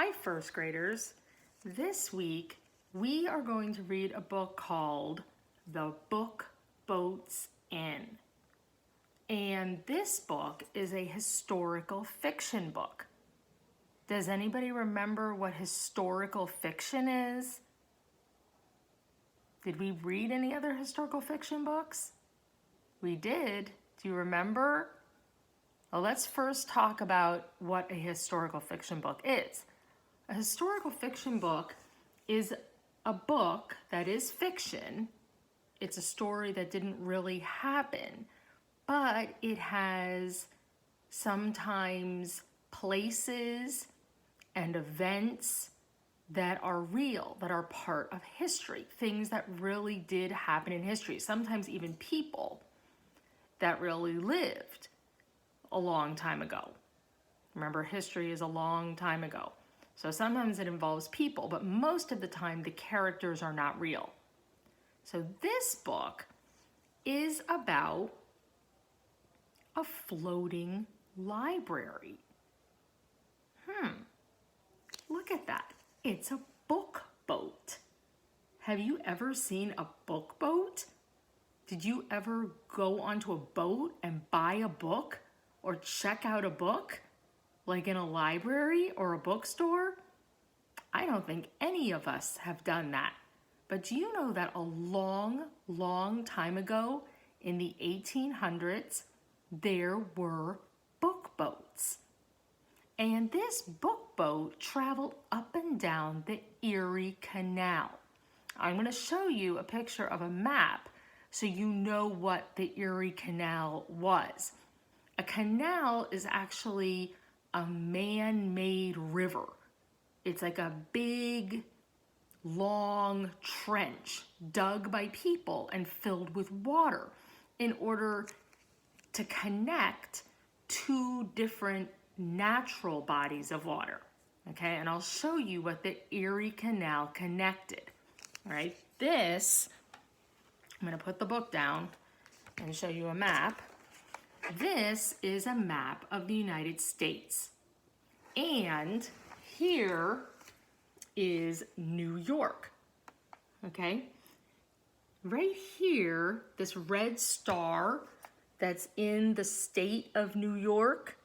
Hi, first graders. This week we are going to read a book called The Book Boats In. And this book is a historical fiction book. Does anybody remember what historical fiction is? Did we read any other historical fiction books? We did. Do you remember? Well, let's first talk about what a historical fiction book is. A historical fiction book is a book that is fiction. It's a story that didn't really happen, but it has sometimes places and events that are real, that are part of history, things that really did happen in history, sometimes even people that really lived a long time ago. Remember, history is a long time ago. So sometimes it involves people, but most of the time the characters are not real. So this book is about a floating library. Look at that. It's a book boat. Have you ever seen a book boat? Did you ever go onto a boat and buy a book or check out a book? Like in a library or a bookstore? I don't think any of us have done that. But do you know that a long, long time ago, in the 1800s, there were book boats. And this book boat traveled up and down the Erie Canal. I'm going to show you a picture of a map so you know what the Erie Canal was. A canal is actually a man-made river. It's like a big, long trench dug by people and filled with water in order to connect two different natural bodies of water. Okay, and I'll show you what the Erie Canal connected. All right, I'm going to put the book down and show you a map. This is a map of the United States. And here is New York. Okay? Right here, this red star that's in the state of New York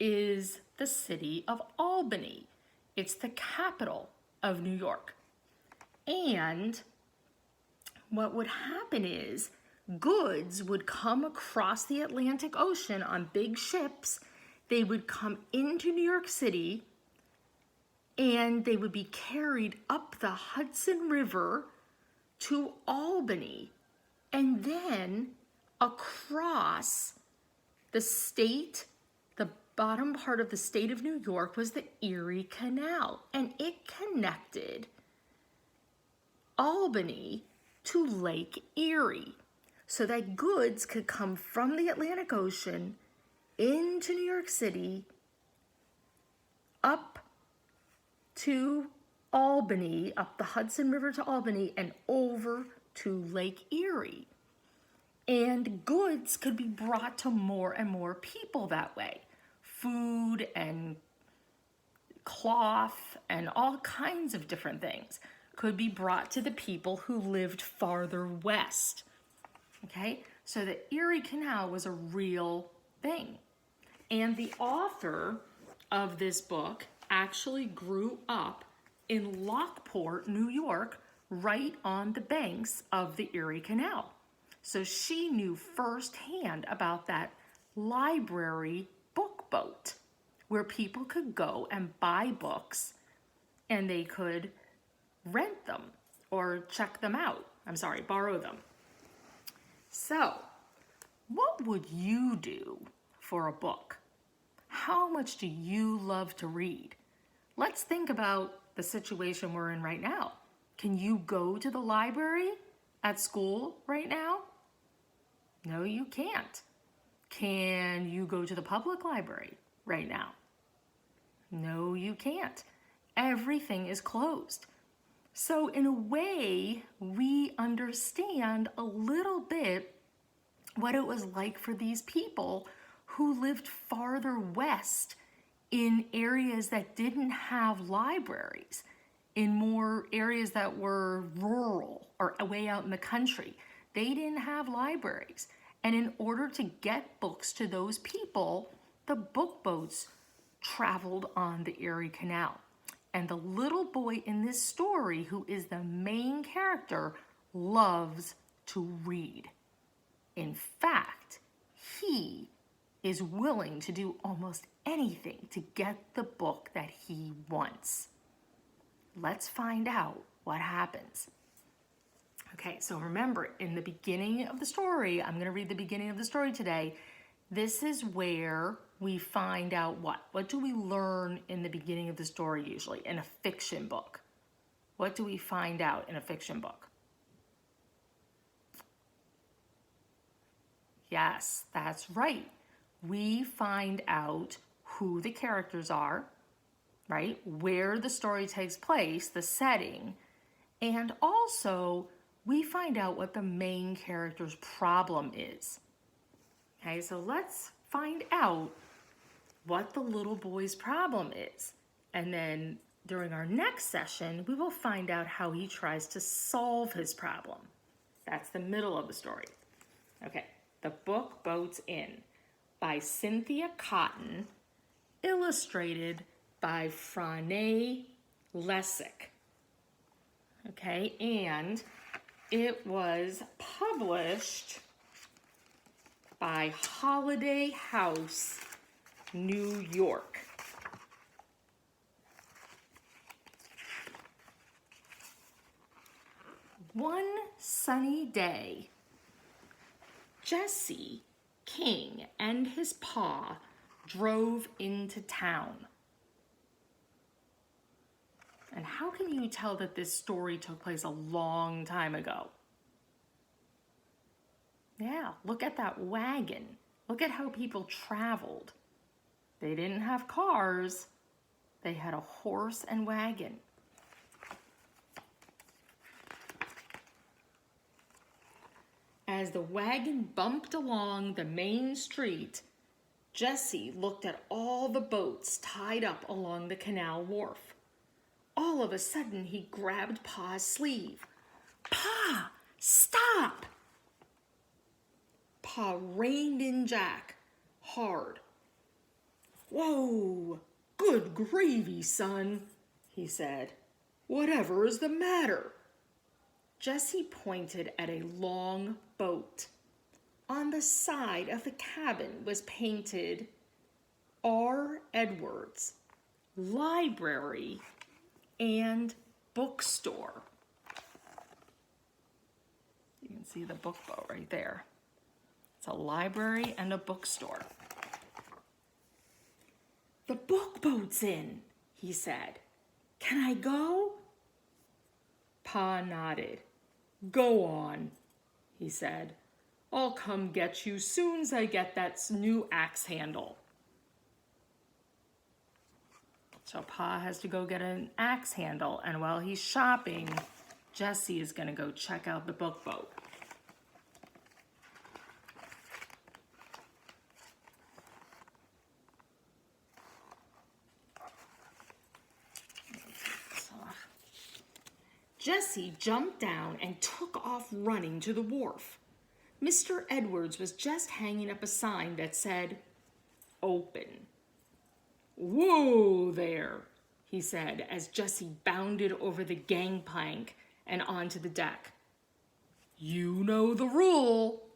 is the city of Albany. It's the capital of New York. And what would happen is goods would come across the Atlantic Ocean on big ships. They would come into New York City and they would be carried up the Hudson River to Albany and then across the state. The bottom part of the state of New York was the Erie Canal, and it connected Albany to Lake Erie so that goods could come from the Atlantic Ocean into New York City, up to Albany, up the Hudson River to Albany, and over to Lake Erie. And goods could be brought to more and more people that way. Food and cloth and all kinds of different things could be brought to the people who lived farther west. Okay, so the Erie Canal was a real thing. And the author of this book actually grew up in Lockport, New York, right on the banks of the Erie Canal. So she knew firsthand about that library book boat where people could go and buy books and they could rent them or check them out. Borrow them. So, what would you do for a book? How much do you love to read? Let's think about the situation we're in right now. Can you go to the library at school right now? No, you can't. Can you go to the public library right now? No, you can't. Everything is closed. So in a way, we understand a little bit what it was like for these people who lived farther west in areas that didn't have libraries, in more areas that were rural or way out in the country. They didn't have libraries. And in order to get books to those people, the book boats traveled on the Erie Canal. And the little boy in this story, who is the main character, loves to read. In fact, he is willing to do almost anything to get the book that he wants. Let's find out what happens. Okay, so remember, in the beginning of the story, I'm going to read the beginning of the story today. This is where we find out what? What do we learn in the beginning of the story usually in a fiction book? What do we find out in a fiction book? Yes, that's right. We find out who the characters are, right? Where the story takes place, the setting, and also we find out what the main character's problem is. Okay, so let's find out what the little boy's problem is. And then during our next session, we will find out how he tries to solve his problem. That's the middle of the story. Okay, The Book Boats In by Cynthia Cotton, illustrated by Franée Lessig. Okay, and it was published by Holiday House, New York. One sunny day, Jesse King and his pa drove into town. And how can you tell that this story took place a long time ago? Yeah, look at that wagon. Look at how people traveled. They didn't have cars. They had a horse and wagon. As the wagon bumped along the main street, Jesse looked at all the boats tied up along the canal wharf. All of a sudden, he grabbed Pa's sleeve. "Pa, stop!" Pa reined in Jack hard. "Whoa, good gravy, son," he said. "Whatever is the matter?" Jesse pointed at a long boat. On the side of the cabin was painted R. Edwards, Library and Bookstore. You can see the book boat right there. It's a library and a bookstore. "The book boat's in," he said. "Can I go?" Pa nodded. "Go on," he said. "I'll come get you soon's I get that new axe handle." So Pa has to go get an axe handle, and while he's shopping, Jesse is going to go check out the book boat. Jesse jumped down and took off running to the wharf. Mr. Edwards was just hanging up a sign that said, "Open." "Whoa there," he said as Jesse bounded over the gangplank and onto the deck. "You know the rule."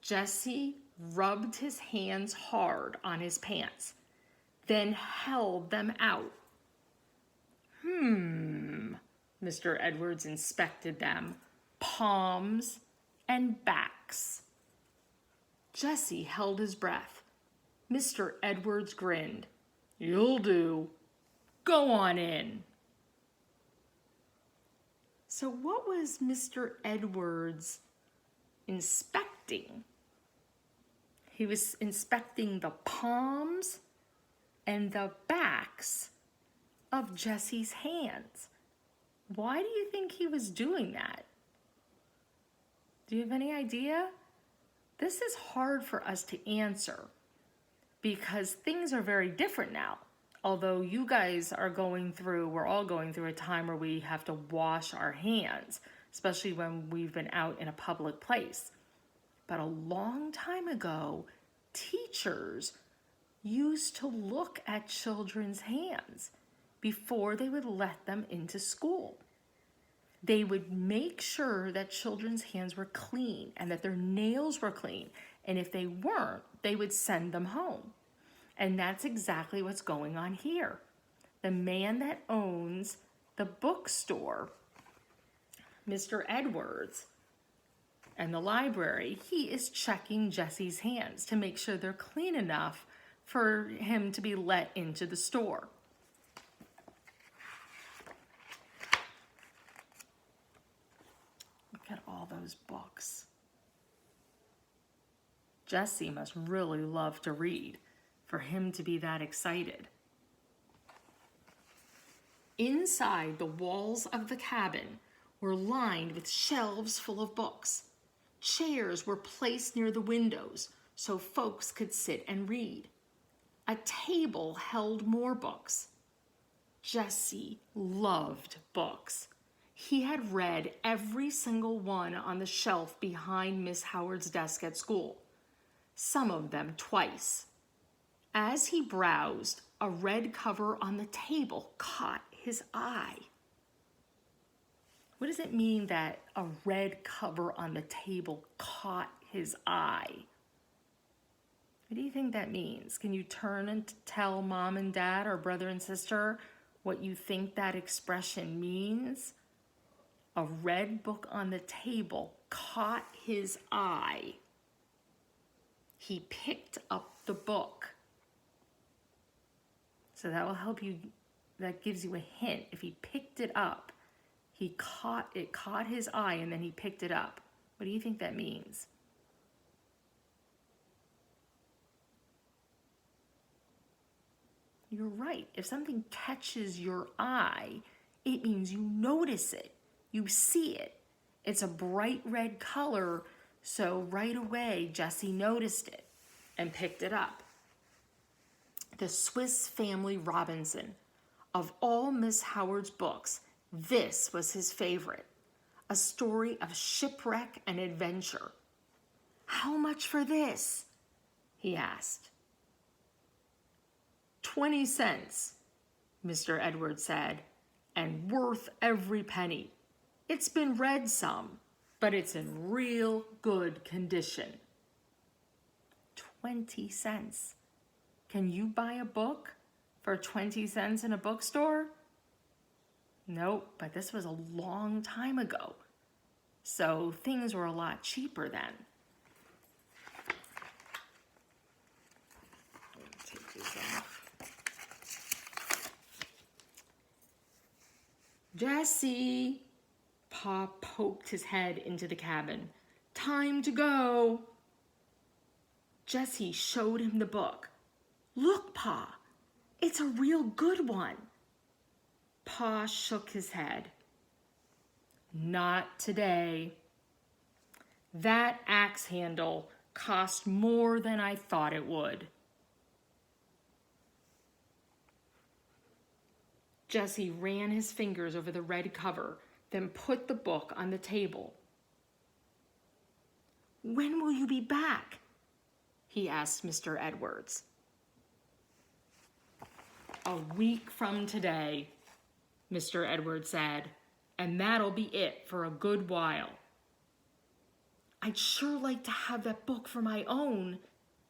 Jesse rubbed his hands hard on his pants, then held them out. Mr. Edwards inspected them, palms and backs. Jesse held his breath. Mr. Edwards grinned. "You'll do. Go on in." So what was Mr. Edwards inspecting? He was inspecting the palms and the backs of Jesse's hands. Why do you think he was doing that? Do you have any idea? This is hard for us to answer. because things are very different now. Although you guys are we're all going through a time where we have to wash our hands, especially when we've been out in a public place. But a long time ago, teachers used to look at children's hands before they would let them into school. They would make sure that children's hands were clean and that their nails were clean. And if they weren't, they would send them home. And that's exactly what's going on here. The man that owns the bookstore, Mr. Edwards, and the library, he is checking Jesse's hands to make sure they're clean enough for him to be let into the store. Look at all those books. Jesse must really love to read for him to be that excited. Inside the walls of the cabin were lined with shelves full of books. Chairs were placed near the windows so folks could sit and read. A table held more books. Jesse loved books. He had read every single one on the shelf behind Miss Howard's desk at school, some of them twice. As he browsed, a red cover on the table caught his eye. What does it mean that a red cover on the table caught his eye? What do you think that means? Can you turn and tell mom and dad or brother and sister what you think that expression means? A red book on the table caught his eye. He picked up the book. So that will help you, that gives you a hint. If he picked it up, it caught his eye and then he picked it up. What do you think that means? You're right. If something catches your eye, it means you notice it. You see it. It's a bright red color, so right away Jesse noticed it and picked it up. The Swiss Family Robinson. Of all Miss Howard's books, this was his favorite. A story of shipwreck and adventure. "How much for this?" he asked. 20 cents, Mr. Edwards said, "and worth every penny. It's been read some, but it's in real good condition." 20 cents. Can you buy a book for 20 cents in a bookstore? Nope, but this was a long time ago, so things were a lot cheaper then. I'm gonna take this off. Jesse! Pa poked his head into the cabin. "Time to go." Jesse showed him the book. "Look, Pa, it's a real good one." Pa shook his head. "Not today. That axe handle cost more than I thought it would." Jesse ran his fingers over the red cover, then put the book on the table. "When will you be back?" he asked Mr. Edwards. "A week from today," Mr. Edwards said, "and that'll be it for a good while." "I'd sure like to have that book for my own,"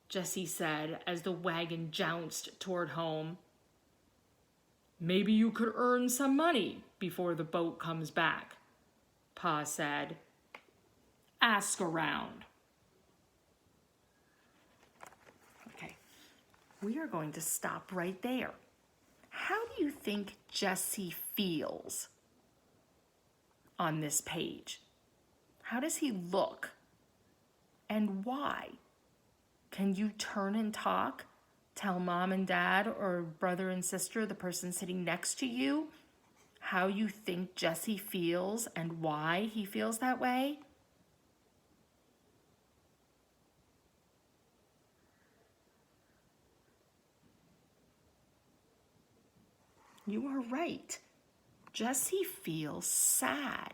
Jesse said as the wagon jounced toward home. "Maybe you could earn some money before the boat comes back," Pa said. "Ask around." Okay, we are going to stop right there. How do you think Jesse feels on this page? How does he look? And why? Can you turn and talk? Tell mom and dad or brother and sister, the person sitting next to you, how you think Jesse feels and why he feels that way? You are right. Jesse feels sad.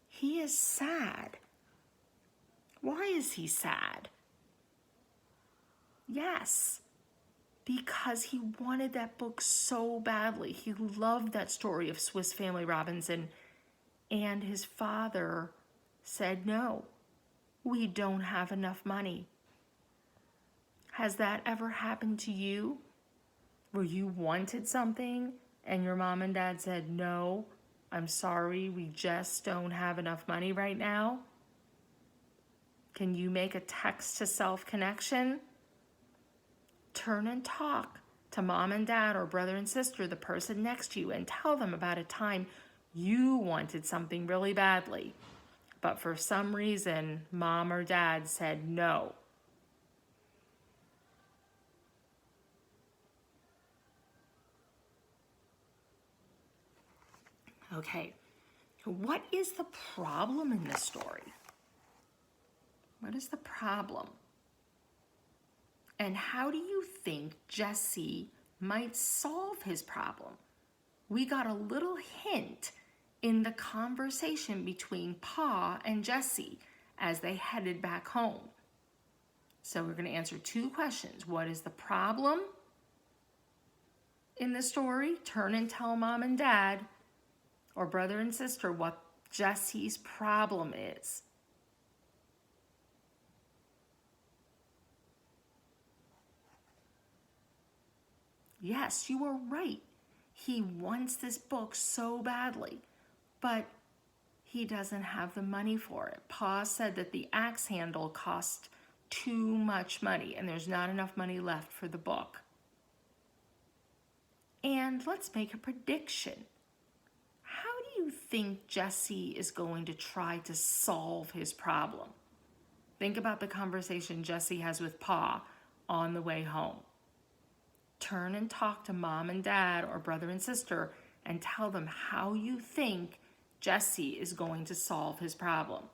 He is sad. Why is he sad? Yes, because he wanted that book so badly. He loved that story of Swiss Family Robinson, and his father said, no, we don't have enough money. Has that ever happened to you? Where you wanted something and your mom and dad said, no, I'm sorry, we just don't have enough money right now? Can you make a text to self connection? Turn and talk to mom and dad or brother and sister, the person next to you, and tell them about a time you wanted something really badly, but for some reason, mom or dad said no. Okay, what is the problem in this story? What is the problem? And how do you think Jesse might solve his problem? We got a little hint in the conversation between Pa and Jesse as they headed back home. So we're going to answer two questions. What is the problem in the story? Turn and tell mom and dad or brother and sister what Jesse's problem is. Yes, you are right. He wants this book so badly, but he doesn't have the money for it. Pa said that the axe handle cost too much money and there's not enough money left for the book. And let's make a prediction. How do you think Jesse is going to try to solve his problem? Think about the conversation Jesse has with Pa on the way home. Turn and talk to mom and dad or brother and sister and tell them how you think Jesse is going to solve his problem.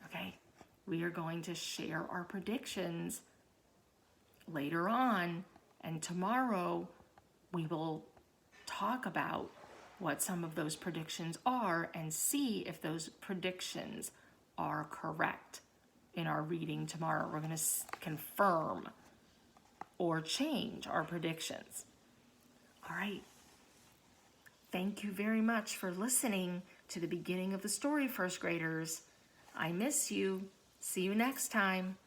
Okay, we are going to share our predictions later on, and tomorrow we will talk about what some of those predictions are and see if those predictions are correct. In our reading tomorrow, we're going to confirm or change our predictions. All right. Thank you very much for listening to the beginning of the story, first graders. I miss you. See you next time.